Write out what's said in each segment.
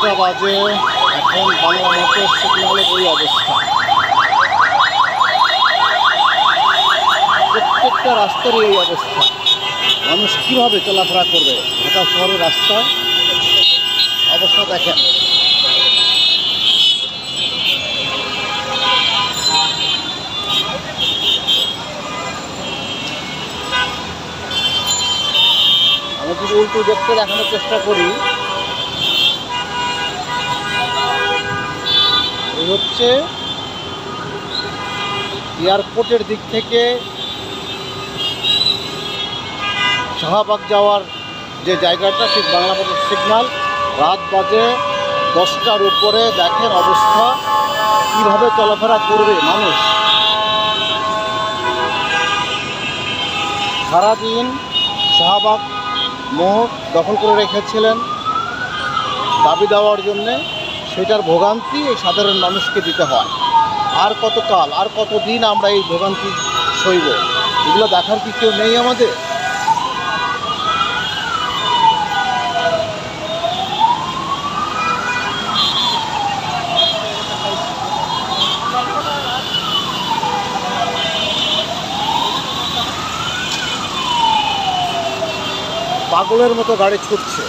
10টা বাজে, এখন বাংলা মোটর সিগন্যালের এই অবস্থা। প্রত্যেকটা রাস্তার এই অবস্থা। মানুষ কীভাবে চলাফেরা করবে? ঢাকা শহরের রাস্তায় অবস্থা দেখেন। আমি যদি উল্টো দেখতে দেখানোর চেষ্টা করি, এই হচ্ছে এয়ারপোর্টের দিক থেকে শাহবাগ যাওয়ার যে জায়গাটা, ঠিক বাংলা মোটর সিগন্যাল। রাত বাজে 10টার উপরে। দেখেন অবস্থা, কীভাবে চলাফেরা করবে মানুষ। সারাদিন শাহবাগ মোড় দখল করে রেখেছিলেন দাবি দেওয়ার জন্যে, সেটার ভোগান্তি এই সাধারণ মানুষকে দিতে হয়। আর কতকাল, আর কতদিন আমরা এই ভোগান্তি সইব? এগুলো দেখার কি কেউ নেই আমাদের? পাগলের মতো গাড়ি ছুটছে।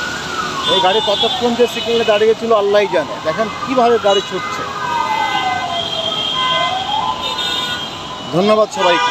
এই গাড়ি কতক্ষণ যে সিগন্যালে দাঁড়িয়েছিল আল্লাহই জানে। দেখেন কীভাবে গাড়ি ছুটছে। ধন্যবাদ সবাইকে।